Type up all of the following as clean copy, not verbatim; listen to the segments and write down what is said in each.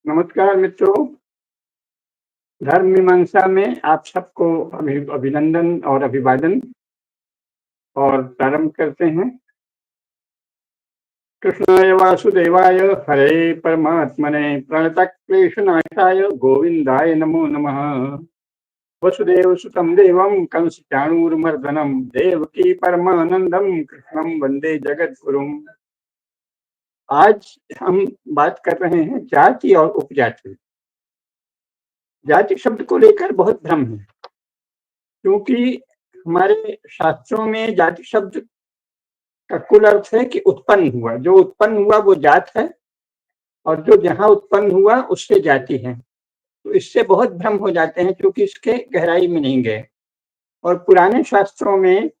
नमस्कार मित्रों, धर्म मीमांसा में आप सबको अभिनंदन और अभिवादन। और प्रारंभ करते हैं। कृष्णाय वासुदेवाय हरे परमात्मने प्रणतक्लेशनाशाय गोविंदाय नमो नमः। वसुदेव सुतं देवं कंस चाणूरमर्दनम देवकी परमानंदम कृष्णं वंदे जगद्गुरुम। आज हम बात कर रहे हैं जाति और उपजाति। जाति शब्द को लेकर बहुत भ्रम है, क्योंकि हमारे शास्त्रों में जाति शब्द का कुल अर्थ है कि उत्पन्न हुआ। जो उत्पन्न हुआ वो जात है, और जो जहां उत्पन्न हुआ उससे जाति है। तो इससे बहुत भ्रम हो जाते हैं, क्योंकि इसके गहराई में नहीं गए। और पुराने शास्त्रों में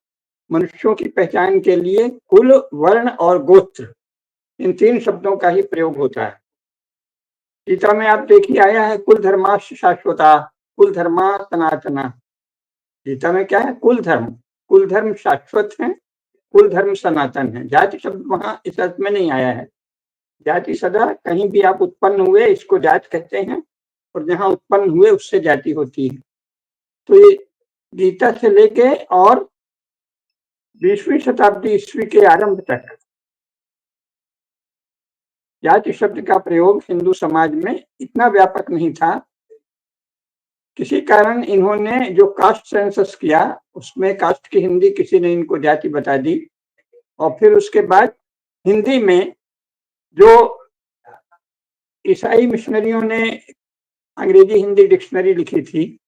मनुष्यों की पहचान के लिए कुल, वर्ण और गोत्र, इन तीन शब्दों का ही प्रयोग होता है। गीता में आप देखिए आया है कुल धर्माश्च शाश्वता, कुल धर्मा सनातना। गीता में क्या है? कुल धर्म शाश्वत है, कुल धर्म सनातन है। जाति शब्द वहां इस अर्थ में नहीं आया है। जाति सदा कहीं भी आप उत्पन्न हुए इसको जात कहते हैं, और जहां उत्पन्न हुए उससे जाति होती है। तो ये गीता से लेके और 20वीं शताब्दी ईस्वी के आरंभ तक जाति शब्द का प्रयोग हिंदू समाज में इतना व्यापक नहीं था। किसी कारण इन्होंने जो कास्ट सेंसस किया उसमें कास्ट की हिंदी किसी ने इनको जाति बता दी, और फिर उसके बाद हिंदी में जो ईसाई मिशनरियों ने अंग्रेजी हिंदी डिक्शनरी लिखी थी,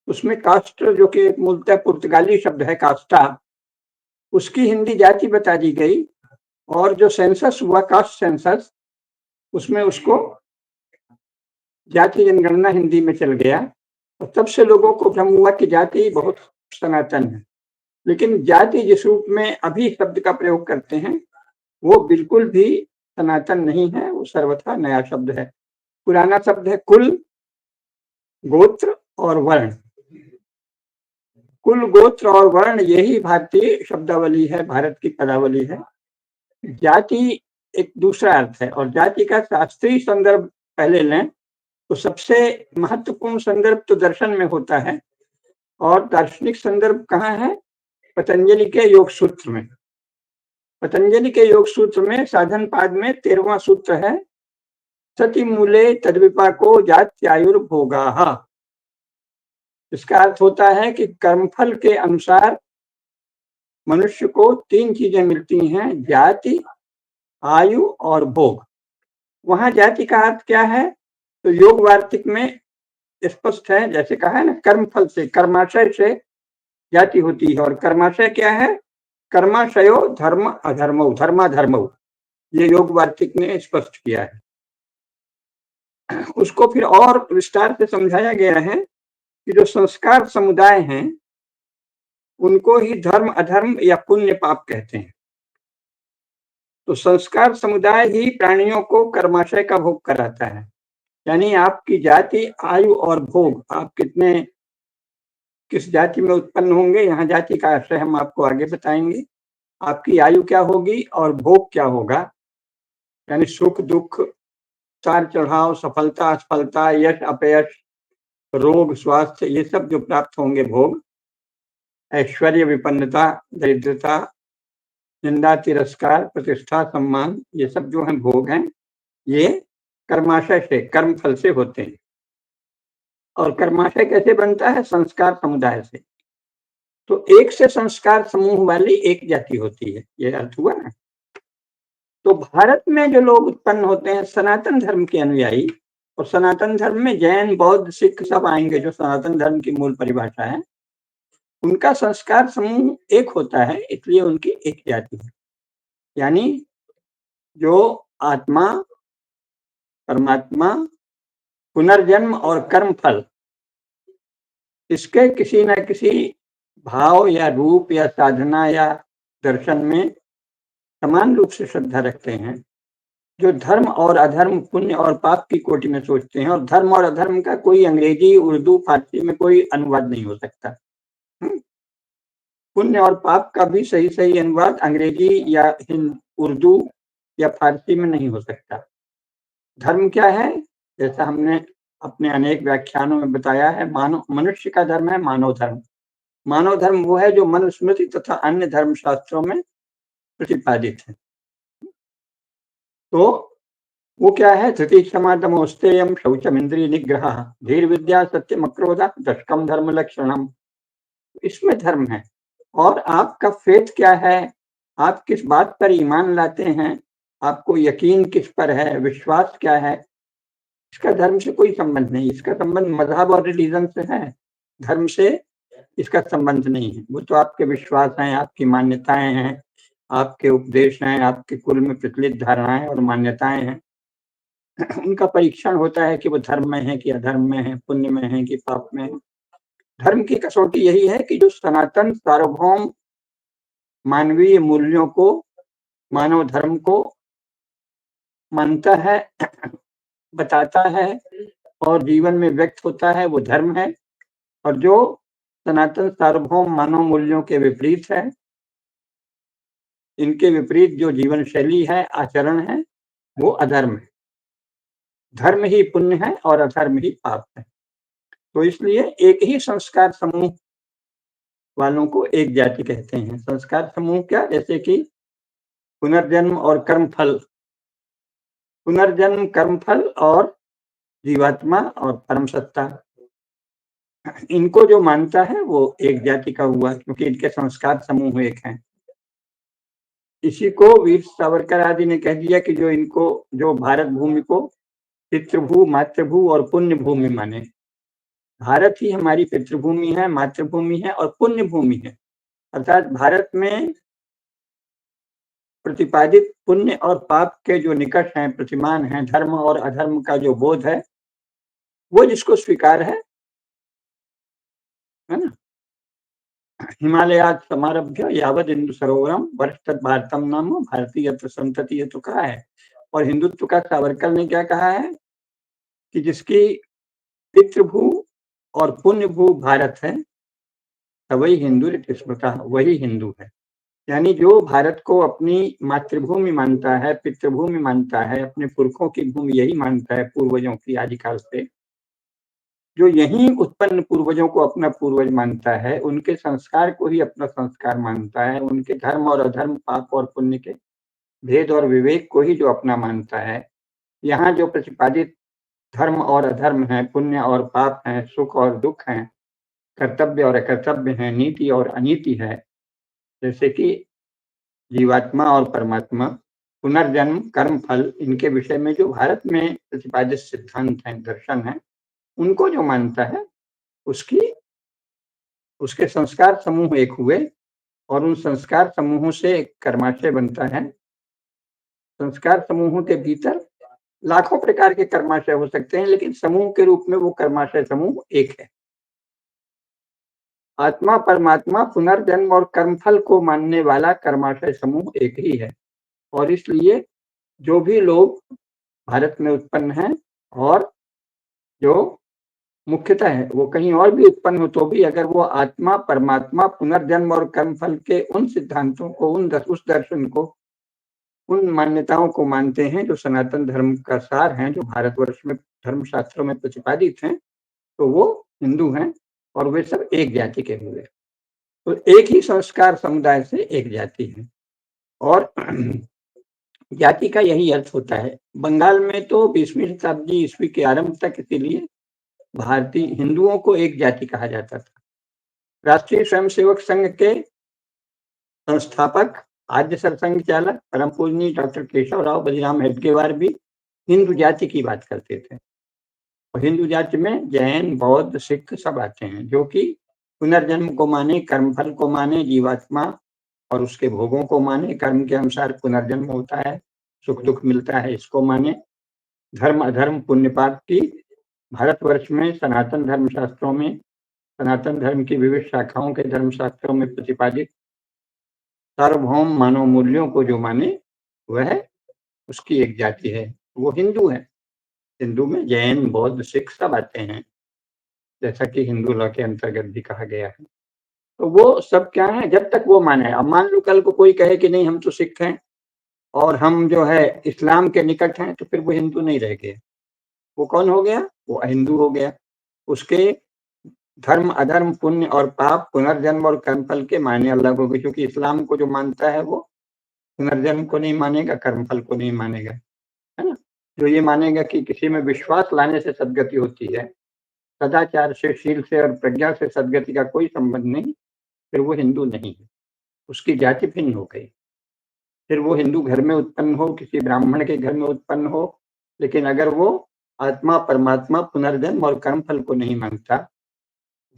उसमें कास्ट, जो कि मूलतः पुर्तगाली शब्द है कास्टा, उसकी हिंदी जाति बता दी गई। और जो सेंसस हुआ कास्ट सेंसस, उसमें उसको जाति जनगणना हिंदी में चल गया। और तब से लोगों को भ्रम हुआ कि जाति बहुत सनातन है। लेकिन जाति जिस रूप में अभी शब्द का प्रयोग करते हैं वो बिल्कुल भी सनातन नहीं है, वो सर्वथा नया शब्द है। पुराना शब्द है कुल, गोत्र और वर्ण। कुल, गोत्र और वर्ण यही भारतीय शब्दावली है, भारत की पदावली है। जाति एक दूसरा अर्थ है। और जाति का शास्त्रीय संदर्भ पहले लें तो सबसे महत्वपूर्ण संदर्भ तो दर्शन में होता है, और दार्शनिक संदर्भ कहाँ है? पतंजलि के योग सूत्र में। पतंजलि के योग सूत्र में साधन पाद में 13वां सूत्र है, सति मूले तद्विपाको जात्यायुर्भोगाः। इसका अर्थ होता है कि कर्मफल के अनुसार मनुष्य को तीन चीजें मिलती हैं, जाति, आयु और भोग। वहां जाति का अर्थ क्या है? तो योग वार्तिक में स्पष्ट है, जैसे कहा है ना, कर्मफल से, कर्माशय से जाति होती है। और कर्माशय क्या है? कर्माशयो धर्म अधर्मो, धर्माधर्मो। ये योग वार्तिक ने स्पष्ट किया है। उसको फिर और विस्तार से समझाया गया है कि जो संस्कार समुदाय हैं उनको ही धर्म अधर्म या पुण्य पाप कहते हैं। तो संस्कार समुदाय ही प्राणियों को कर्माशय का भोग कराता है। यानी आपकी जाति, आयु और भोग, आप किस जाति में उत्पन्न होंगे, यहाँ जाति का आश्रय हम आपको आगे बताएंगे। आपकी आयु क्या होगी और भोग क्या होगा, यानी सुख दुख, उतार चढ़ाव, सफलता असफलता, यश अपयश, रोग स्वास्थ्य, ये सब जो प्राप्त होंगे भोग, ऐश्वर्य विपन्नता, दरिद्रता, निंदा तिरस्कार, प्रतिष्ठा सम्मान, ये सब जो हैं भोग हैं, ये कर्माशय से, कर्म फल से होते हैं। और कर्माशय कैसे बनता है? संस्कार समुदाय से। तो एक से संस्कार समूह वाली एक जाति होती है, ये अर्थ हुआ ना। तो भारत में जो लोग उत्पन्न होते हैं सनातन धर्म के अनुयायी, और सनातन धर्म में जैन, बौद्ध, सिख सब आएंगे, जो सनातन धर्म की मूल परिभाषा है, उनका संस्कार समूह एक होता है, इसलिए उनकी एक जाति है। यानी जो आत्मा, परमात्मा, पुनर्जन्म और कर्म फल, इसके किसी न किसी भाव या रूप या साधना या दर्शन में समान रूप से श्रद्धा रखते हैं, जो धर्म और अधर्म, पुण्य और पाप की कोटि में सोचते हैं। और धर्म और अधर्म का कोई अंग्रेजी, उर्दू, फारसी में कोई अनुवाद नहीं हो सकता। पुण्य और पाप का भी सही सही अनुवाद अंग्रेजी या उर्दू या फारसी में नहीं हो सकता। धर्म क्या है? जैसा हमने अपने अनेक व्याख्यानों में बताया है, मनुष्य का धर्म है मानव धर्म। मानव धर्म वो है जो मनुस्मृति तथा अन्य धर्म शास्त्रों में प्रतिपादित है। तो वो क्या है? धृति क्षमा दमोस्तेयम शौचम इंद्रिय निग्रह धीर विद्या सत्यम अक्रोधा दशकम धर्म लक्षणम। इसमें धर्म है। और आपका फेथ क्या है? आप किस बात पर ईमान लाते हैं? आपको यकीन किस पर है? विश्वास क्या है? इसका धर्म से कोई संबंध नहीं। इसका संबंध मजहब और रिलीजन से है, धर्म से इसका संबंध नहीं है। वो तो आपके विश्वास हैं, आपकी मान्यताएं हैं, आपके उपदेश हैं, आपके कुल में प्रचलित धारणाएं और मान्यताएं हैं। उनका परीक्षण होता है कि वो धर्म में है कि अधर्म में है, पुण्य में है कि पाप में है। धर्म की कसौटी यही है कि जो सनातन सार्वभौम मानवीय मूल्यों को, मानव धर्म को मानता है, बताता है और जीवन में व्यक्त होता है, वो धर्म है। और जो सनातन सार्वभौम मानव मूल्यों के विपरीत है, इनके विपरीत जो जीवन शैली है, आचरण है, वो अधर्म है। धर्म ही पुण्य है और अधर्म ही पाप है। तो इसलिए एक ही संस्कार समूह वालों को एक जाति कहते हैं। संस्कार समूह क्या? जैसे कि पुनर्जन्म और कर्मफल, पुनर्जन्म, कर्मफल और जीवात्मा और परम सत्ता, इनको जो मानता है वो एक जाति का हुआ, क्योंकि इनके संस्कार समूह एक हैं। इसी को वीर सावरकर आदि ने कह दिया कि जो भारत भूमि को पितृभू, मातृभू और पुण्य भूमि माने। भारत ही हमारी पितृभूमि है, मातृभूमि है और पुण्य भूमि है। अर्थात भारत में प्रतिपादित पुण्य और पाप के जो निकट हैं, प्रतिमान हैं, धर्म और अधर्म का जो बोध है, वो जिसको स्वीकार है ना। हिमालयात समारभ्य यावद हिंदू सरोवरम वर्षतत् भारतम नाम भारतीय संतति, ये तो कहा है। और हिंदुत्व का सावरकर ने क्या कहा है कि जिसकी पितृभू और पुण्य भू भारत है, वही हिंदू स्मृता, वही हिंदू है। यानी जो भारत को अपनी मातृभूमि मानता है, पितृभूमि मानता है, अपने पुरखों की भूमि यही मानता है, पूर्वजों की आदिकाल से, जो यही उत्पन्न पूर्वजों को अपना पूर्वज मानता है, उनके संस्कार को ही अपना संस्कार मानता है, उनके धर्म और अधर्म, पाप और पुण्य के भेद और विवेक को ही जो अपना मानता है, यहाँ जो प्रतिपादित धर्म और अधर्म है, पुण्य और पाप है, सुख और दुख है, कर्तव्य और अकर्तव्य है, नीति और अनीति है, जैसे कि जीवात्मा और परमात्मा, पुनर्जन्म, कर्म फल, इनके विषय में जो भारत में प्रतिपादित सिद्धांत हैं, दर्शन है, उनको जो मानता है उसके संस्कार समूह एक हुए। और उन संस्कार समूहों से एक कर्माशय बनता है। संस्कार समूहों के भीतर लाखों प्रकार के कर्माशय हो सकते हैं, लेकिन समूह के रूप में वो कर्माशय समूह एक है। आत्मा, परमात्मा, पुनर्जन्म और कर्मफल को मानने वाला कर्माशय समूह एक ही है। और इसलिए जो भी लोग भारत में उत्पन्न हैं और जो मुख्यतः है वो कहीं और भी उत्पन्न हो, तो भी अगर वो आत्मा, परमात्मा, पुनर्जन्म और कर्मफल के उन सिद्धांतों को, उस दर्शन को, उन मान्यताओं को मानते हैं जो सनातन धर्म का सार हैं, जो भारतवर्ष में धर्म शास्त्रों में प्रतिपादित हैं, तो वो हिंदू हैं और वे सब एक जाति के हुए। तो एक ही संस्कार समुदाय से एक जाति है। और जाति का यही अर्थ होता है। बंगाल में तो 20वीं शताब्दी ईस्वी के आरंभ तक इसीलिए भारतीय हिंदुओं को एक जाति कहा जाता था। राष्ट्रीय स्वयंसेवक संघ के संस्थापक, आद्य सरसंघ चालक, परम पूजनीय डॉक्टर केशव राव बलिराम हेडगेवार भी हिंदू जाति की बात करते थे। और हिंदू जाति में जैन, बौद्ध, सिख सब आते हैं, जो कि पुनर्जन्म को माने, कर्मफल को माने, जीवात्मा और उसके भोगों को माने, कर्म के अनुसार पुनर्जन्म होता है, सुख दुख मिलता है, इसको माने। धर्म, अधर्म, पुण्य, पाप की भारतवर्ष में सनातन धर्म शास्त्रों में, सनातन धर्म की विविध शाखाओं के धर्म शास्त्रों में प्रतिपादित सार्वभौम मानव मूल्यों को जो माने, वह उसकी एक जाति है, वो हिंदू है। हिंदू में जैन, बौद्ध, सिख सब आते हैं, जैसा कि हिंदू लॉ के अंतर्गत भी कहा गया है। तो वो सब क्या है, जब तक वो माने। अब मान लो कल को कोई कहे कि नहीं हम तो सिख हैं और हम जो है इस्लाम के निकट हैं, तो फिर वो हिंदू नहीं रह गए। वो कौन हो गया? वो हिंदू हो गया। उसके धर्म, अधर्म, पुण्य और पाप, पुनर्जन्म और कर्मफल के मायने अलग हो गए, क्योंकि इस्लाम को जो मानता है वो पुनर्जन्म को नहीं मानेगा, कर्मफल को नहीं मानेगा, है ना? जो ये मानेगा कि किसी में विश्वास लाने से सदगति होती है, सदाचार से, शील से और प्रज्ञा से सदगति का कोई संबंध नहीं, फिर वो हिंदू नहीं है, उसकी जाति भिन्न हो गई। फिर वो हिंदू घर में उत्पन्न हो, किसी ब्राह्मण के घर में उत्पन्न हो, लेकिन अगर वो आत्मा, परमात्मा, पुनर्जन्म और कर्मफल को नहीं मानता,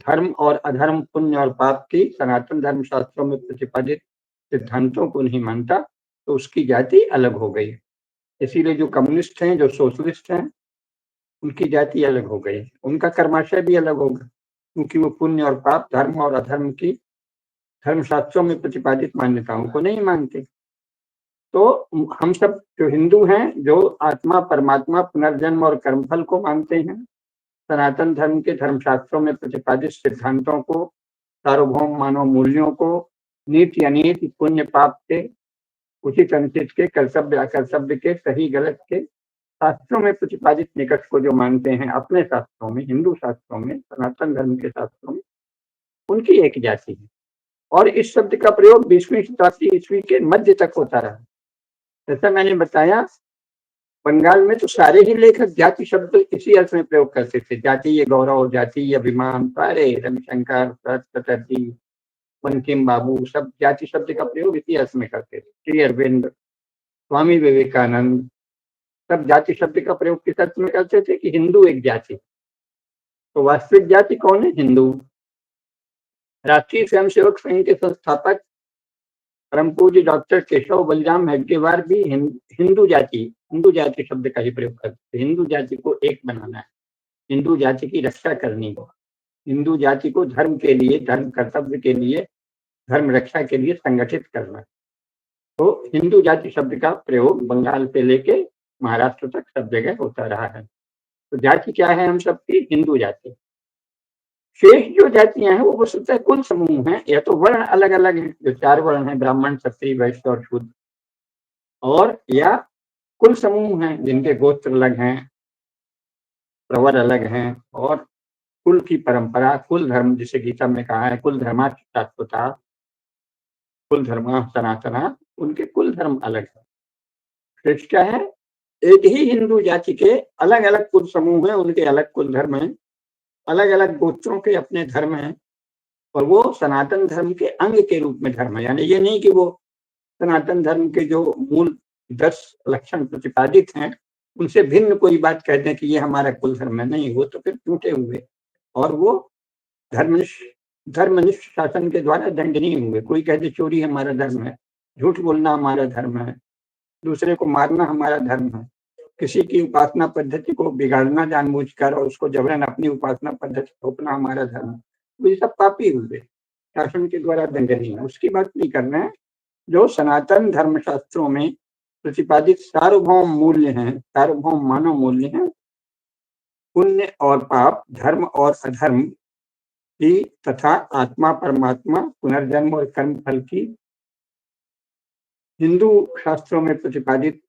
धर्म और अधर्म, पुण्य और पाप की सनातन धर्म शास्त्रों में प्रतिपादित सिद्धांतों को नहीं मानता, तो उसकी जाति अलग हो गई। इसीलिए जो कम्युनिस्ट हैं, जो सोशलिस्ट हैं, उनकी जाति अलग हो गई, उनका कर्माशय भी अलग होगा, क्योंकि वो पुण्य और पाप, धर्म और अधर्म की धर्मशास्त्रों में प्रतिपादित मान्यताओं को नहीं मानते। तो हम सब जो हिंदू हैं, जो आत्मा, परमात्मा, पुनर्जन्म और कर्मफल को मानते हैं, सनातन धर्म के धर्मशास्त्रों में प्रतिपादित सिद्धांतों को, सार्वभौम मानव मूल्यों को, नीति अनीति, पुण्य पाप के, उचित अनुचित के, कर्तव्य अकर्तव्य के, सही गलत के, शास्त्रों में प्रतिपादित निकट को जो मानते हैं अपने शास्त्रों में, हिंदू शास्त्रों में, सनातन धर्म के शास्त्रों में, उनकी एक जाति है। और इस शब्द का प्रयोग 20वीं शताब्दी ईस्वी के मध्य तक होता रहा। जैसा मैंने बताया, बंगाल में तो सारे ही लेखक जाति शब्द इसी अर्थ में प्रयोग करते थे, जातीय गौरव, जातीय अभिमान, सारे रविशंकर, शरद चटर्जी, बंकिम बाबू, सब जाति शब्द का प्रयोग इसी अर्थ में करते थे। श्री अरविंद, स्वामी विवेकानंद, सब जाति शब्द का प्रयोग किस अर्थ में करते थे कि हिंदू एक जाति। तो वास्तविक जाति कौन है? हिंदू। राष्ट्रीय स्वयंसेवक संघ के संस्थापक परम पूज्य डॉक्टर केशव बलराम हेडगेवार भी हिंदू जाति शब्द का ही प्रयोग करते थे। हिंदू जाति को एक बनाना है, हिंदू जाति की रक्षा करनी हो, हिंदू जाति को धर्म के लिए, धर्म कर्तव्य के लिए, धर्म रक्षा के लिए संगठित करना। तो हिंदू जाति शब्द का प्रयोग बंगाल से लेके महाराष्ट्र तक सब जगह होता रहा है। तो जाति क्या है हम सबकी? हिंदू जाति। शेष जो जातियां हैं वो वस्तुतः कुल समूह हैं, या तो वर्ण अलग अलग हैं, जो 4 वर्ण हैं, ब्राह्मण, क्षत्रिय, वैश्य और शूद्र, और या कुल समूह हैं जिनके गोत्र अलग हैं, प्रवर अलग हैं, और कुल की परंपरा, कुल धर्म, जिसे गीता में कहा है कुल धर्मा शाश्वता, कुल धर्मा सनातना, उनके कुल धर्म अलग है। शेष क्या है? एक ही हिंदू जाति के अलग अलग कुल समूह हैं, उनके अलग कुल धर्म हैं, अलग अलग गोत्रों के अपने धर्म हैं, और वो सनातन धर्म के अंग के रूप में धर्म है। यानी ये नहीं कि वो सनातन धर्म के जो मूल 10 लक्षण प्रतिपादित हैं उनसे भिन्न कोई बात कहते हैं कि ये हमारा कुल धर्म है, नहीं, वो तो फिर टूटे हुए, और वो धर्मनिष्ठ शासन के द्वारा दंडनीय हुए। कोई कहते चोरी हमारा धर्म है, झूठ बोलना हमारा धर्म है, दूसरे को मारना हमारा धर्म है, किसी की उपासना पद्धति को बिगाड़ना जानबूझकर और उसको जबरन अपनी उपासना पद्धति थोपना हमारा धर्म है। तो ये सब पापी हुए, शासन के द्वारा दंडनीय। उसकी बात नहीं कर रहे हैं। जो सनातन धर्म शास्त्रों में प्रतिपादित सार्वभौम मूल्य हैं, सार्वभौम मानव मूल्य हैं, पुण्य और पाप, धर्म और अधर्म की, तथा आत्मा, परमात्मा, पुनर्जन्म और कर्म फल की हिंदू शास्त्रों में प्रतिपादित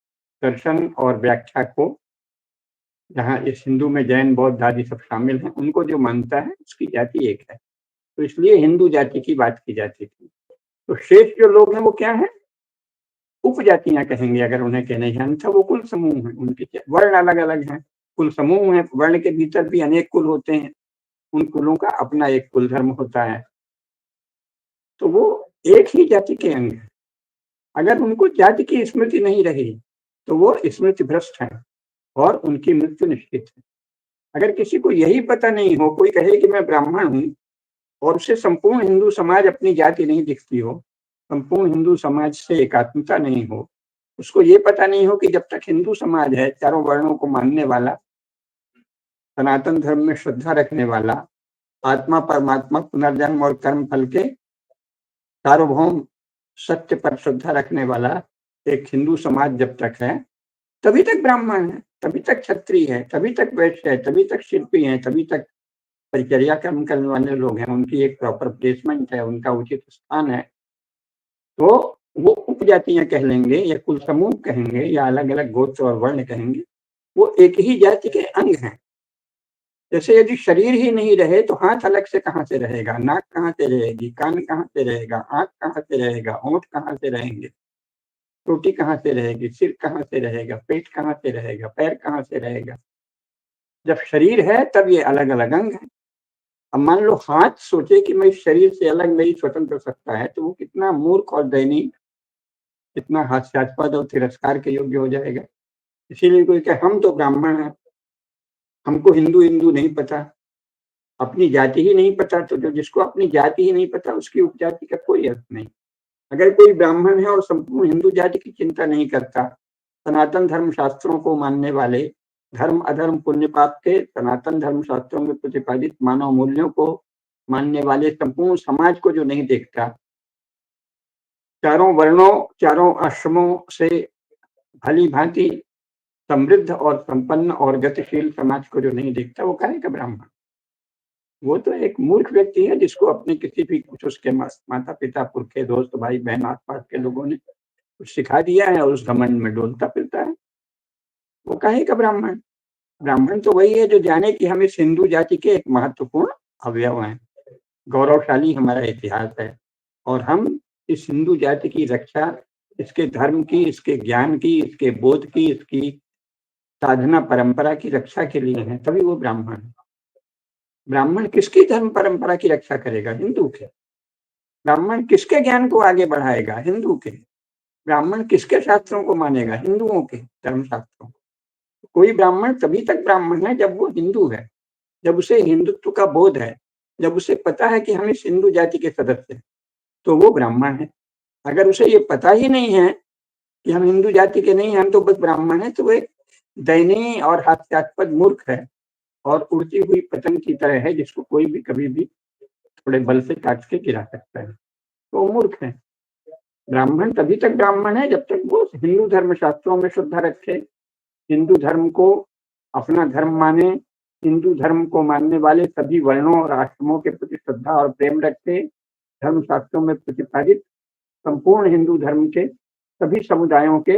दर्शन और व्याख्या को, जहाँ इस हिंदू में जैन, बौद्ध आदि सब शामिल हैं, उनको जो मानता है उसकी जाति एक है। तो इसलिए हिंदू जाति की बात की जाती थी। तो शेष जो लोग हैं वो क्या है? उपजातियां कहेंगे अगर उन्हें कहने जाए, तो वो कुल समूह हैं, उनके वर्ण अलग अलग हैं, कुल समूह हैं, वर्ण के भीतर भी अनेक कुल होते हैं, उन कुलों का अपना एक कुल धर्म होता है, तो वो एक ही जाति के अंग है। अगर उनको जाति की स्मृति नहीं रही तो वो स्मृति भ्रष्ट है और उनकी मृत्यु निश्चित है। अगर किसी को यही पता नहीं हो, कोई कहे कि मैं ब्राह्मण हूं और उसे संपूर्ण हिंदू समाज अपनी जाति नहीं दिखती हो, संपूर्ण हिंदू समाज से एकात्मता नहीं हो, उसको ये पता नहीं हो कि जब तक हिंदू समाज है, चारों वर्णों को मानने वाला, सनातन धर्म में श्रद्धा रखने वाला, आत्मा, परमात्मा, पुनर्जन्म और कर्म फल के सार्वभौम सत्य पर श्रद्धा रखने वाला एक हिंदू समाज जब तक है, तभी तक ब्राह्मण है, तभी तक क्षत्रिय है, तभी तक वैश्य है, तभी तक शिल्पी है, तभी तक परिचर्या कर्म करने वाले लोग हैं, उनकी एक प्रॉपर प्लेसमेंट है, उनका उचित स्थान है। तो वो उपजातियां कह लेंगे या कुल समूह कहेंगे या अलग अलग गोत्र और वर्ण कहेंगे, वो एक ही जाति के अंग हैं। जैसे यदि शरीर ही नहीं रहे तो हाथ अलग से कहाँ से रहेगा, नाक कहाँ से रहेगी, कान कहाँ से रहेगा, आंख कहाँ से रहेगा, होंठ कहाँ से रहेंगे, रोटी कहाँ से रहेगी, सिर कहाँ से रहेगा, पेट कहाँ से रहेगा, पैर कहाँ से रहेगा। जब शरीर है तब ये अलग अलग अंग है। अब मान लो हाथ सोचे कि मैं इस शरीर से अलग नहीं स्वतंत्र हो सकता है, तो वो कितना मूर्ख और दयनीय, कितना हास्यास्पद और तिरस्कार के योग्य हो जाएगा। इसीलिए कोई कहे हम तो ब्राह्मण हैं, हमको हिंदू हिंदू नहीं पता, अपनी जाति ही नहीं पता, तो जो जिसको अपनी जाति ही नहीं पता उसकी उपजाति का कोई अर्थ नहीं। अगर कोई ब्राह्मण है और संपूर्ण हिंदू जाति की चिंता नहीं करता, सनातन धर्म शास्त्रों को मानने वाले, धर्म अधर्म पुण्य पाप के सनातन धर्म शास्त्रों में प्रतिपादित मानव मूल्यों को मानने वाले संपूर्ण समाज को जो नहीं देखता, चारों वर्णों चारों आश्रमों से भली भांति समृद्ध और संपन्न और गतिशील समाज को जो नहीं देखता, वो काहे का ब्राह्मण। वो तो एक मूर्ख व्यक्ति है जिसको अपने किसी भी कुछ उसके माता पिता पुरखे दोस्त भाई बहन आसपास के लोगों ने कुछ सिखा दिया है और उस घमंड में डोलता फिरता है। वो काहे का ब्राह्मण। ब्राह्मण तो वही है जो जाने कि हम इस हिंदू जाति के एक महत्वपूर्ण अवयव हैं, गौरवशाली हमारा इतिहास है और हम इस हिंदू जाति की रक्षा, इसके धर्म की, इसके ज्ञान की, इसके बोध की, इसकी साधना परंपरा की रक्षा के लिए हैं, तभी वो ब्राह्मण है। ब्राह्मण किसकी धर्म परंपरा की रक्षा करेगा? हिंदू के। ब्राह्मण किसके ज्ञान को आगे बढ़ाएगा? हिंदू के। ब्राह्मण किसके शास्त्रों को मानेगा? हिंदुओं के धर्म शास्त्रों। कोई ब्राह्मण तभी तक ब्राह्मण है जब वो हिंदू है, जब उसे हिंदुत्व का बोध है, जब उसे पता है कि हम इस हिंदू जाति के सदस्य हैं, तो वो ब्राह्मण है। अगर उसे ये पता ही नहीं है कि हम हिंदू जाति के नहीं, हम तो बस ब्राह्मण है, तो वो एक दयनीय और हास्यास्पद मूर्ख है और उड़ती हुई पतंग की तरह है जिसको कोई भी कभी भी थोड़े बल से काट के गिरा सकता है, तो वो मूर्ख है। ब्राह्मण तभी तक ब्राह्मण है जब तक वो हिंदू धर्म शास्त्रों में श्रद्धा रखे, हिंदू धर्म को अपना धर्म माने, हिंदू धर्म को मानने वाले सभी वर्णों और आश्रमों के प्रति श्रद्धा और प्रेम रखे, धर्म शास्त्रों में प्रतिपादित संपूर्ण हिंदू धर्म के सभी समुदायों के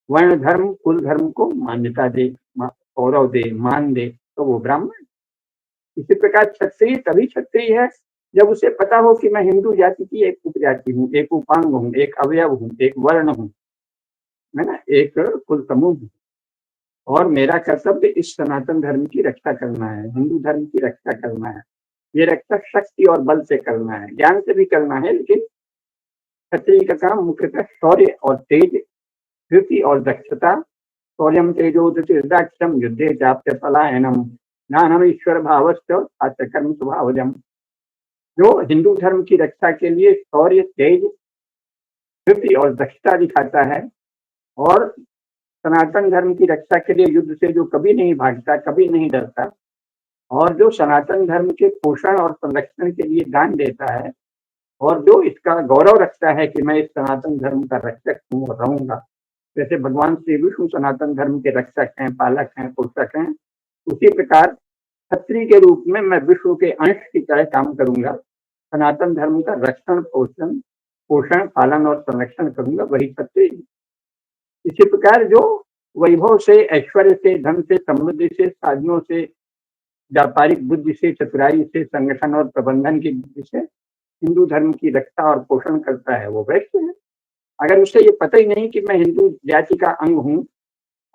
वर्ण धर्म कुल धर्म को मान्यता दे, गौरव दे, मान दे, तो वो ब्राह्मण। इसी प्रकार क्षत्रिय तभी क्षत्रिय है जब उसे पता हो कि मैं हिंदू जाति की एक उपजाति हूँ, एक उपांग हूँ, एक अवयव हूँ, एक वर्ण हूँ, है ना, एक कुल समूह हूँ और मेरा कर्तव्य इस सनातन धर्म की रक्षा करना है, हिंदू धर्म की रक्षा करना है। ये रक्षा शक्ति और बल से करना है, ज्ञान से भी करना है, लेकिन क्षत्रिय का काम मुख्यतः शौर्य और तेज, धृति और दक्षता, शौर्यम तेजोधृतिर्दाक्ष्यम युद्धे चाप्य पलायनम ज्ञानम ईश्वर भावस्य अथ कर्म स्वभावजम। जो हिंदू धर्म की रक्षा के लिए शौर्य, तेज, धृति और दक्षता दिखाता है और सनातन धर्म की रक्षा के लिए युद्ध से जो कभी नहीं भागता, कभी नहीं डरता और जो सनातन धर्म के पोषण और संरक्षण के लिए दान देता है और जो इसका गौरव रखता है कि मैं इस सनातन धर्म का रक्षक हूँ और रहूंगा, जैसे भगवान श्री विष्णु सनातन धर्म के रक्षक हैं, पालक हैं, पोषक हैं, उसी प्रकार क्षत्रिय के रूप में मैं विश्व के अंश की तरह काम करूंगा, सनातन धर्म का रक्षण पोषण पोषण पालन और संरक्षण करूंगा, वही क्षत्रिय। इसी प्रकार जो वैभव से, ऐश्वर्य से, धन से, समृद्धि से, साधनों से, व्यापारिक बुद्धि से, चतुराई से, संगठन और प्रबंधन की बुद्धि से हिंदू धर्म की रक्षा और पोषण करता है, वो वैश्य है। अगर उसे ये पता ही नहीं कि मैं हिंदू जाति का अंग हूँ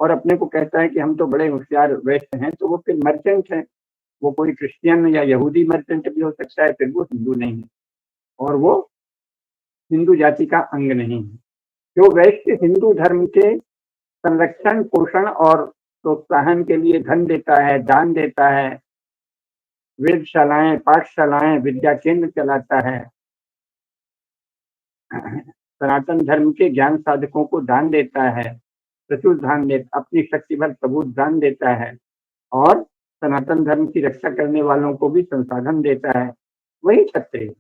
और अपने को कहता है कि हम तो बड़े होशियार वैश्य हैं, तो वो फिर मर्चेंट है। वो कोई क्रिश्चियन या यहूदी मर्चेंट भी हो सकता है, फिर वो हिंदू नहीं है और वो हिंदू जाति का अंग नहीं है। जो वैश्य हिंदू धर्म के संरक्षण, पोषण और प्रोत्साहन के लिए धन देता है, दान देता है, वेदशालाएं, पाठशालाएं, विद्या केंद्र चलाता है, सनातन धर्म के ज्ञान साधकों को दान देता है, प्रचुर दान देता, अपनी शक्ति भर प्रभुत दान देता है और सनातन धर्म की रक्षा करने वालों को भी संसाधन देता है, वही क्षत्रिय।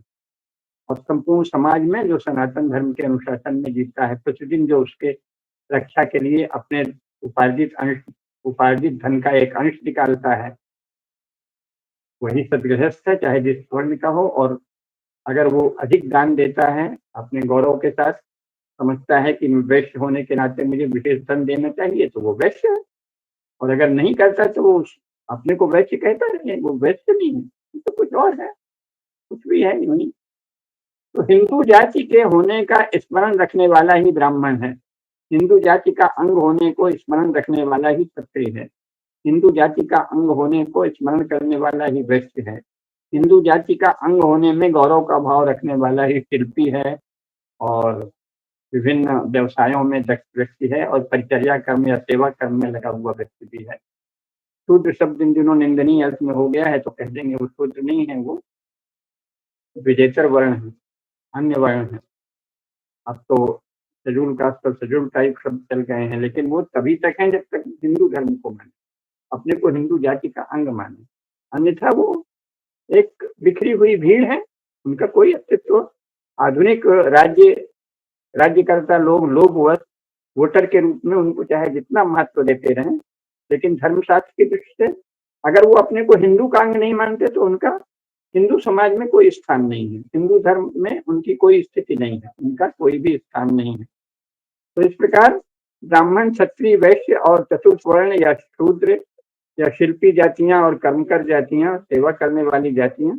और संपूर्ण समाज में जो सनातन धर्म के अनुशासन में जीता है, प्रतिदिन जो उसके रक्षा के लिए अपने उपार्जित धन का एक अंश निकालता है, वही सदगृहस्थ है, चाहे जिस वर्ण का हो। और अगर वो अधिक दान देता है अपने गौरव के साथ, समझता है कि वैश्य होने के नाते मुझे विशेष धन देना चाहिए, तो वो वैश्य है। और अगर नहीं करता तो वो अपने को वैश्य कहता रहे, वो वैश्य नहीं है, ये तो कुछ और है, कुछ भी है ही नहीं। तो हिंदू जाति के होने का स्मरण रखने वाला ही ब्राह्मण है। हिंदू जाति का अंग होने को स्मरण रखने वाला ही क्षत्रिय है। हिंदू जाति का अंग होने को स्मरण करने वाला ही वैश्य है। हिंदू जाति का अंग होने में गौरव का भाव रखने वाला ही शिल्पी है और विभिन्न व्यवसायों में दक्ष व्यक्ति है और परिचर्या कर्म या सेवा कर्म में लगा हुआ व्यक्ति भी है। शूद्र शब्द इन दिनों निंदनीय अर्थ में हो गया है तो कह देंगे वो शूद्र नहीं है, वो विजेतर वर्ण है, अन्य वर्ण है। अब तो शेड्यूल कास्ट और शेड्यूल टाइप शब्द चल गए हैं, लेकिन वो तभी तक हैं जब तक हिंदू धर्म को माने, अपने को हिंदू जाति का अंग माने। अन्यथा वो एक बिखरी हुई भीड़ है, उनका कोई अस्तित्व। आधुनिक राज्यकर्ता लोग लोभवश वोटर के रूप में उनको चाहे जितना महत्व देते रहें, लेकिन धर्मशास्त्र की दृष्टि से अगर वो अपने को हिंदू का अंग नहीं मानते तो उनका हिंदू समाज में कोई स्थान नहीं है, हिंदू धर्म में उनकी कोई स्थिति नहीं है, उनका कोई भी स्थान नहीं है। तो इस प्रकार ब्राह्मण, क्षत्रिय, वैश्य और चतुर्थ वर्ण या शूद्र या शिल्पी जातियां और कर्मकर जातियां, सेवा करने वाली जातियां,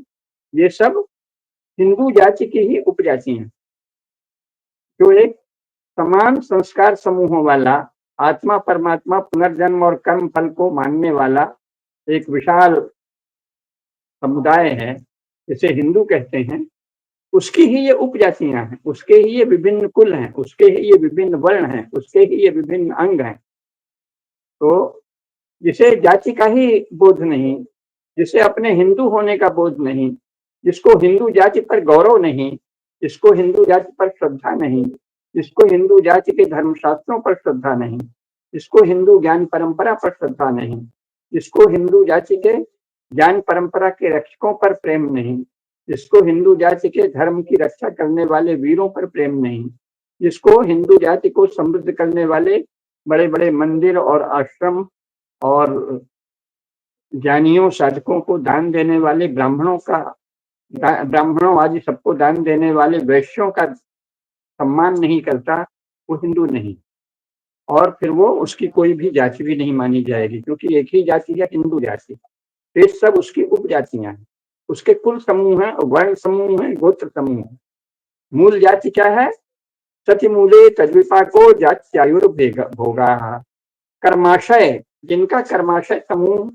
ये सब हिंदू जाति की ही उपजाति हैं, जो एक समान संस्कार समूहों वाला, आत्मा परमात्मा, पुनर्जन्म और कर्म फल को मानने वाला एक विशाल समुदाय है, जिसे हिंदू कहते हैं। उसकी ही ये उपजातियां हैं, उसके ही ये विभिन्न कुल हैं, उसके ही ये विभिन्न वर्ण हैं, उसके ही ये विभिन्न अंग हैं। तो जिसे जाति का ही बोध नहीं, जिसे अपने हिंदू होने का बोध नहीं, जिसको हिंदू जाति पर गौरव नहीं, जिसको हिंदू जाति पर श्रद्धा नहीं, जिसको हिंदू जाति के धर्मशास्त्रों पर श्रद्धा नहीं, जिसको हिंदू ज्ञान परंपरा पर श्रद्धा नहीं, जिसको हिंदू जाति के ज्ञान परंपरा के रक्षकों पर प्रेम नहीं, जिसको हिंदू जाति के धर्म की रक्षा करने वाले वीरों पर प्रेम नहीं, जिसको हिंदू जाति को समृद्ध करने वाले बड़े बड़े मंदिर और आश्रम और ज्ञानियों साधकों को दान देने वाले ब्राह्मणों आदि सबको दान देने वाले वैश्यों का सम्मान नहीं करता, वो हिंदू नहीं। और फिर वो उसकी कोई भी जाति भी नहीं मानी जाएगी, क्योंकि एक ही जाति है, हिंदू जाति। ये सब उसकी उपजातियां हैं, उसके कुल समूह हैं, वर्ण समूह हैं, गोत्र समूह हैं। मूल जाति क्या है? सतिमूले तद्विपाको जात्यायुर्भोगा। कर्माशय, जिनका कर्माशय समूह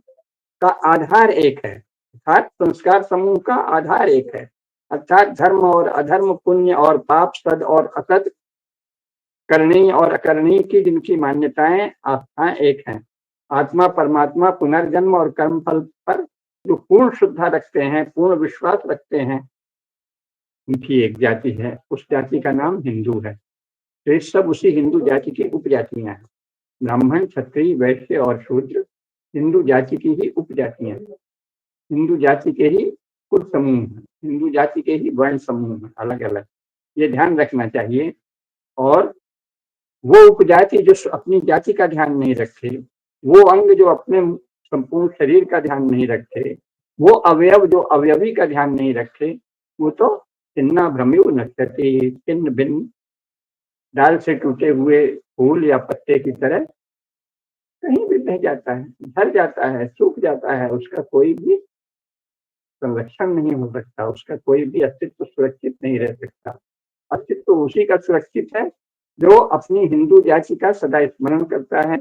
का आधार एक है, अर्थात संस्कार समूह का आधार एक है, अर्थात धर्म और अधर्म, पुण्य और पाप, सद और असद, करनी और अकरणी की जिनकी मान्यताएं, आस्थाएं एक हैं। आत्मा परमात्मा, पुनर्जन्म और कर्म फल पर जो पूर्ण श्रद्धा रखते हैं, पूर्ण विश्वास रखते हैं, उनकी एक जाति है, उस जाति का नाम हिंदू है। तो ये सब उसी हिंदू जाति की उपजातियां हैं। ब्राह्मण, क्षत्रिय, वैश्य और शूद्र हिंदू जाति की ही उपजातियां हैं, हिंदू जाति के ही कुल समूह हैं, हिंदू जाति के ही वर्ण समूह हैं, अलग अलग। ये ध्यान रखना चाहिए। और वो उपजाति जो अपनी जाति का ध्यान नहीं रखे, वो अंग जो अपने संपूर्ण शरीर का ध्यान नहीं रखे, वो अवयव जो अवयवी का ध्यान नहीं रखे, वो तो छिन्ना भ्रमिव नश्यति, छिन्न भिन्न डाल से टूटे हुए फूल या पत्ते की तरह कहीं भी बह जाता है, झड़ जाता है, सूख जाता है, उसका कोई भी संरक्षण नहीं हो सकता, उसका कोई भी अस्तित्व सुरक्षित नहीं रह सकता। अस्तित्व उसी का सुरक्षित है जो अपनी हिंदू जाति का सदा स्मरण करता है,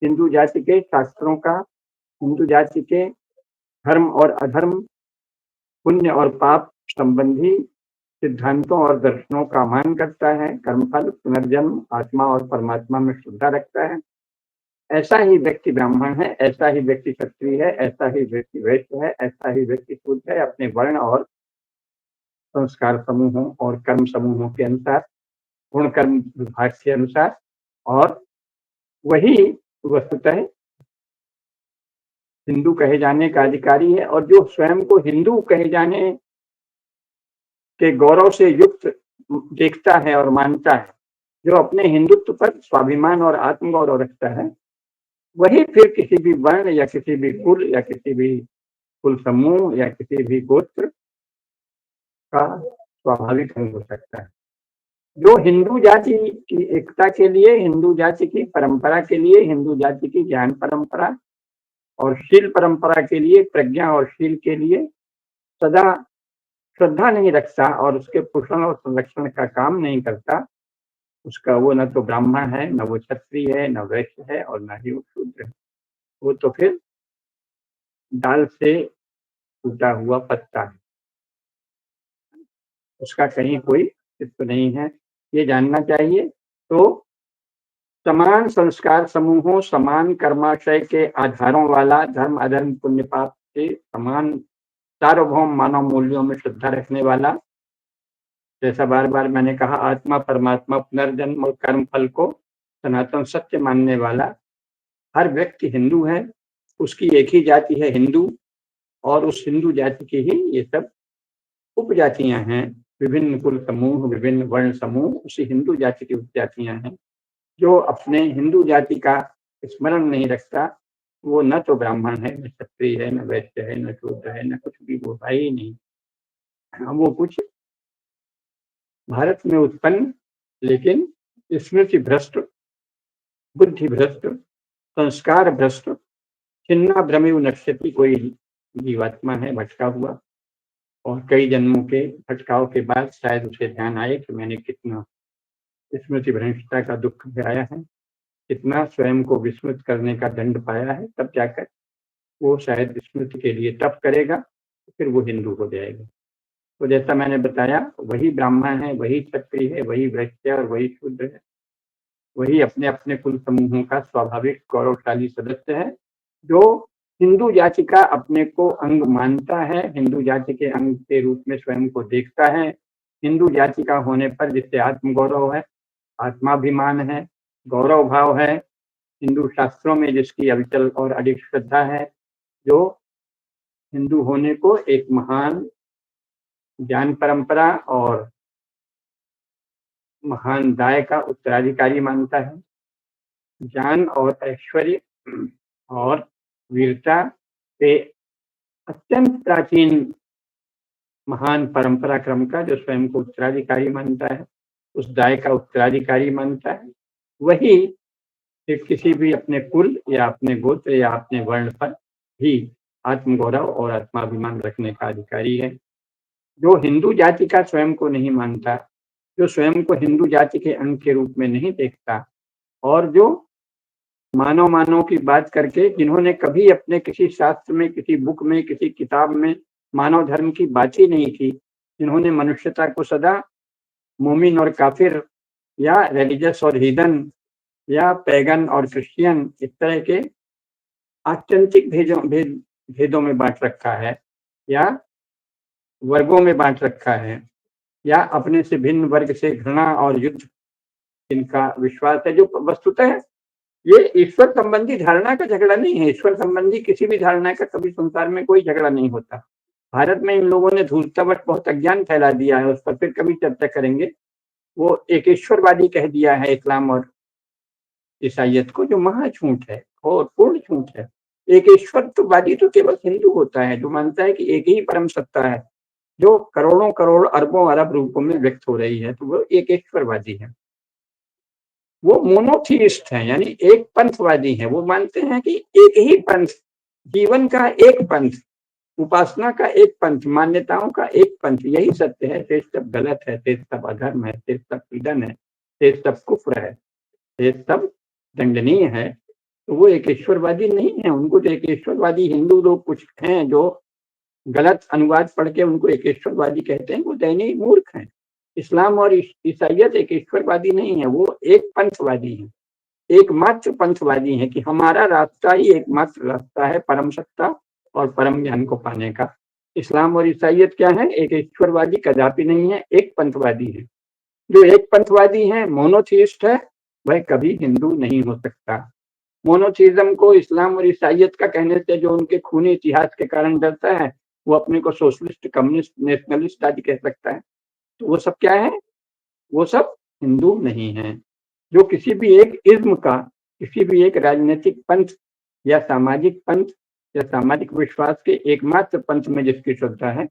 हिंदू जाति के शास्त्रों का, हिंदू जाति के धर्म और अधर्म, पुण्य और पाप संबंधी सिद्धांतों और दर्शनों का मान करता है, कर्मफल, पुनर्जन्म, आत्मा और परमात्मा में श्रद्धा रखता है। ऐसा ही व्यक्ति ब्राह्मण है, ऐसा ही व्यक्ति क्षत्रिय है, ऐसा ही व्यक्ति वैश्य है, ऐसा ही व्यक्ति शूद्र है, अपने वर्ण और संस्कार समूहों और कर्म समूहों के अनुसार, गुण कर्म विभाग के अनुसार। और वही वस्तुतः हिंदू कहे जाने का अधिकारी है। और जो स्वयं को हिंदू कहे जाने के गौरव से युक्त देखता है और मानता है, जो अपने हिंदुत्व पर स्वाभिमान और आत्मगौरव रखता है, वही फिर किसी भी वर्ण या किसी भी कुल या किसी भी कुल समूह या किसी भी गोत्र का स्वाभाविक अंग हो सकता है। जो हिंदू जाति की एकता के लिए, हिंदू जाति की परंपरा के लिए, हिंदू जाति की ज्ञान परंपरा और शील परंपरा के लिए, प्रज्ञा और शील के लिए सदा श्रद्धा नहीं रखता और उसके पोषण और संरक्षण का काम नहीं करता, उसका वो न तो ब्राह्मण है, न वो क्षत्रिय है, न वैश्य है और न ही वो शूद्र है। वो तो फिर डाल से टूटा हुआ पत्ता है, उसका कहीं कोई अस्तित्व नहीं है, ये जानना चाहिए। तो समान संस्कार समूहों, समान कर्माशय के आधारों वाला धर्म अधर्म पुण्य पाप के समान सार्वभौम मानव मूल्यों में श्रद्धा रखने वाला, जैसा बार बार मैंने कहा, आत्मा परमात्मा पुनर्जन्म और कर्म फल को सनातन सत्य मानने वाला हर व्यक्ति हिंदू है। उसकी एक ही जाति है हिंदू, और उस हिंदू जाति की ही ये सब उपजातियां हैं। विभिन्न कुल समूह, विभिन्न वर्ण समूह उसी हिंदू जाति की उपजातियां हैं। जो अपने हिंदू जाति का स्मरण नहीं रखता, वो न तो ब्राह्मण है, न क्षत्रिय है, न वैश्य है, न शूद्र है, न कुछ भी, वो है ही नहीं। वो कुछ भारत में उत्पन्न, लेकिन स्मृति भ्रष्ट, बुद्धि भ्रष्ट, संस्कार भ्रष्ट, छिन्ना भ्रमिव नश्यति कोई जीवात्मा है भटका हुआ। और कई जन्मों के भटकाव के बाद शायद उसे ध्यान आए कि मैंने कितना स्मृति भ्रष्टता का दुख उठाया है, कितना स्वयं को विस्मृत करने का दंड पाया है, तब जाकर वो शायद स्मृति के लिए तप करेगा, फिर वो हिंदू हो जाएगा। तो जैसा मैंने बताया, वही ब्राह्मण है, वही क्षत्रिय है, वही वैश्य और वही शूद्र है, वही अपने अपने कुल समूहों का स्वाभाविक गौरवशाली सदस्य है, जो हिंदू जाति का अपने को अंग मानता है, हिंदू जाति के अंग के रूप में स्वयं को देखता है। हिंदू जाति का होने पर जिससे आत्मगौरव है, आत्माभिमान है, गौरव भाव है, हिंदू शास्त्रों में जिसकी अविचल और अडिग श्रद्धा है, जो हिंदू होने को एक महान ज्ञान परंपरा और महान दाय का उत्तराधिकारी मानता है। ज्ञान और ऐश्वर्य और वीरता के अत्यंत प्राचीन महान परंपरा क्रम का जो स्वयं को उत्तराधिकारी मानता है, उस दाय का उत्तराधिकारी मानता है, वही फिर किसी भी अपने कुल या अपने गोत्र या अपने वर्ण पर भी आत्मगौरव और आत्माभिमान रखने का अधिकारी है। जो हिंदू जाति का स्वयं को नहीं मानता, जो स्वयं को हिंदू जाति के अंग के रूप में नहीं देखता, और जो मानव मानव की बात करके, जिन्होंने कभी अपने किसी शास्त्र में, किसी बुक में, किसी किताब में मानव धर्म की बात ही नहीं की, जिन्होंने मनुष्यता को सदा मोमिन और काफिर या रिलीजियस और हीदन या पैगन और क्रिश्चियन, इस तरह के आत्यंतिक भेदों में बांट रखा है, या वर्गों में बांट रखा है, या अपने से भिन्न वर्ग से घृणा और युद्ध इनका विश्वास है, जो वस्तुतः ये ईश्वर संबंधी धारणा का झगड़ा नहीं है। ईश्वर संबंधी किसी भी धारणा का कभी संसार में कोई झगड़ा नहीं होता। भारत में इन लोगों ने धूर्तवश बहुत अज्ञान फैला दिया है, उस पर फिर कभी चर्चा करेंगे। वो एक ईश्वरवादी कह दिया है इस्लाम और ईसाइयत को, जो महा झूठ है और पूर्ण झूठ है। एक ईश्वरवादी तो केवल हिंदू होता है, जो मानता है कि एक ही परम सत्ता है, जो करोड़ों करोड़ अरबों अरब रूपों में व्यक्त हो रही है, तो वो एक ईश्वरवादी है। वो मोनोथीइस्ट है, यानी एक पंथवादी है। वो मानते हैं कि एक ही पंथ, जीवन का एक पंथ, उपासना का एक पंथ, मान्यताओं का एक पंथ, यही सत्य है। शेष सब गलत है, शेष सब अधर्म है, शेष सब पीड़न है, शेष सब कुफ्र है, शेष सब दंडनीय है। तो वो एक ईश्वरवादी नहीं है। उनको तो एक ईश्वरवादी हिंदू लोग कुछ हैं जो गलत अनुवाद पढ़ के उनको एक ईश्वरवादी कहते हैं, वो दयनीय मूर्ख हैं। इस्लाम और ईसाइयत एक ईश्वरवादी नहीं है, वो एक पंथवादी है, एकमात्र पंथवादी है कि हमारा रास्ता ही एकमात्र रास्ता है परम सत्ता और परम ज्ञान को पाने का। इस्लाम और ईसाइयत क्या है? एक ईश्वरवादी कदापि नहीं है, एक पंथवादी है। जो एक पंथवादी है, मोनोथीइस्ट है, वह कभी हिंदू नहीं हो सकता। मोनोथीइज्म को इस्लाम और ईसाइयत का कहने से जो उनके खूनी इतिहास के कारण डरता है, वो अपने को सोशलिस्ट, कम्युनिस्ट, नेशनलिस्ट आदि कह सकता है। तो वो सब क्या है? वो सब हिंदू नहीं है। जो किसी भी एक इज्म का, किसी भी एक राजनीतिक पंथ या सामाजिक पंथ या सामाजिक विश्वास के एकमात्र पंथ में जिसकी श्रद्धा है,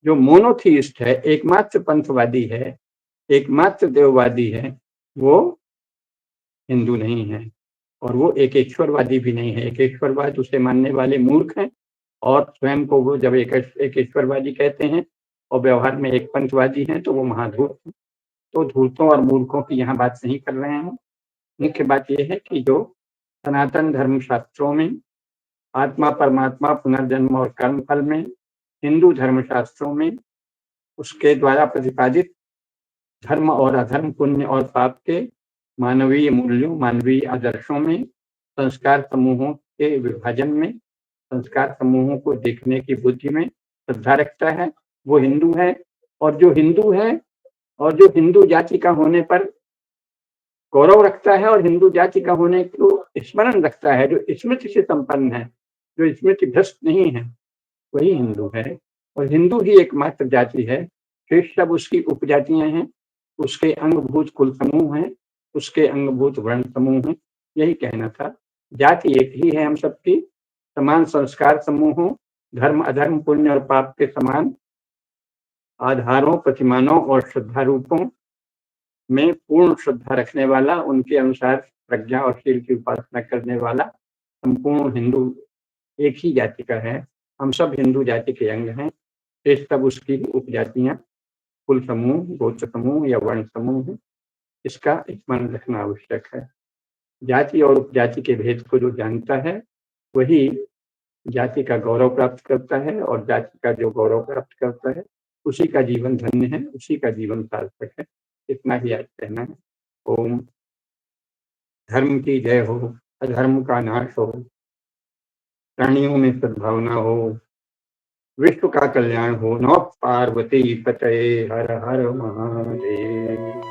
जो मोनोथीइस्ट है, एकमात्र पंथवादी है, एकमात्र देववादी है वो हिंदू नहीं है, और वो एकेश्वरवादी भी नहीं है। एकेश्वरवाद उसे मानने वाले मूर्ख हैं, और स्वयं को वो जब एकेश्वरवादी कहते हैं और व्यवहार में एक पंथवादी हैं तो वो महाधूर्त हैं। तो धूर्तों और मूर्खों की यहाँ बात नहीं कर रहे हैं। मुख्य बात ये है कि जो सनातन धर्म शास्त्रों में आत्मा परमात्मा पुनर्जन्म और कर्म फल में, हिंदू धर्म शास्त्रों में उसके द्वारा प्रतिपादित धर्म और अधर्म, पुण्य और पाप के मानवीय मूल्यों, मानवीय आदर्शों में, संस्कार समूहों के विभाजन में, संस्कार समूहों को देखने की बुद्धि में श्रद्धा रखता है, वो हिंदू है। और जो हिंदू है और जो हिंदू जाति का होने पर गौरव रखता है और हिंदू जाति का होने को स्मरण रखता है, जो स्मृति से संपन्न है, जो स्मृति भ्रष्ट नहीं है, वही हिंदू है। और हिंदू ही एकमात्र जाति है, शेष सब उसकी उपजातियां हैं, उसके अंगभूत कुल समूह हैं, उसके अंगभूत वर्ण समूह हैं। यही कहना था। जाति एक ही है हम सबकी, समान संस्कार समूहों, धर्म अधर्म पुण्य और पाप के समान आधारों, प्रतिमानों और श्रद्धा रूपों में पूर्ण श्रद्धा रखने वाला, उनके अनुसार प्रज्ञा और शील की उपासना करने वाला संपूर्ण हिंदू एक ही जाति का है। हम सब हिंदू जाति के अंग हैं, शेष सब उसकी उपजातियां, कुल समूह, गोत्र समूह या वर्ण समूह है। इसका स्मरण रखना आवश्यक है। जाति और उपजाति के भेद को जो जानता है वही जाति का गौरव प्राप्त करता है, और जाति का जो गौरव प्राप्त करता है उसी का जीवन धन्य है, उसी का जीवन सार्थक है। इतना ही आज कहना है। ओम। धर्म की जय हो, अधर्म का नाश हो, प्राणियों में सद्भावना हो, विश्व का कल्याण हो। नमः पार्वती पतये, हर हर महादेव।